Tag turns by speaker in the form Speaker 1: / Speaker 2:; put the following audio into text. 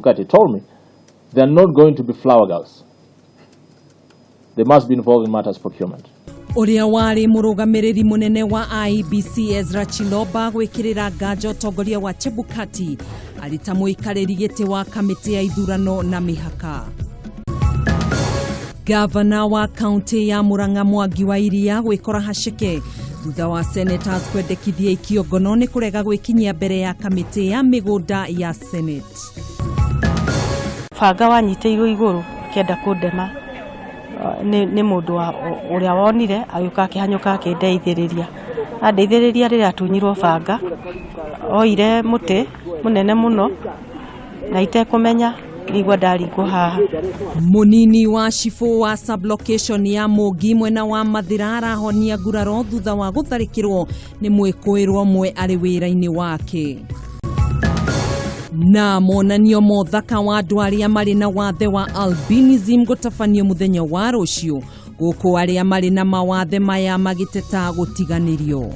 Speaker 1: Chebukati told me, they are not going to be flower girls. They must be involved in matters procurement.
Speaker 2: Uria wari murugamiriri munene wa IEBC Ezra Chiloba gwikirira ngajo tongoria wa Chebukati alita muikariri giti wa kamiti ya ithurano na mihaka. Gavana wa kaunti ya Murang'a Mwangi wa Iria gwikora haceke thutha wa senators kwendekithia ikiongono ni kurega gwikinyia mbere ya kamiti ya migunda ya Senate.
Speaker 3: Banga wanyiteirio iguru kenda kundema ni mundu wa uria wonire agĩuka akĩhanyũka akĩndeithĩrĩria andeithĩrĩria rĩrĩa atunyirwo banga oire muti munene muno na itekũmenya igwa ndaringwo haha.
Speaker 2: Munini wa cifu wa sublocation ya Mũngi mwena wa Mathira arahonia nguraro thutha wa gũtharĩkĩrwo nĩ mwĩkũĩrwo mwe arĩ wĩra-inĩ wake. Na monanio mothaka wa andũ arĩa marĩ na wathe wa albinism gũtabanio mũthenya wa rũciũ gũkũ arĩa marĩ na mawathe maya magĩteta gũtiganĩrio.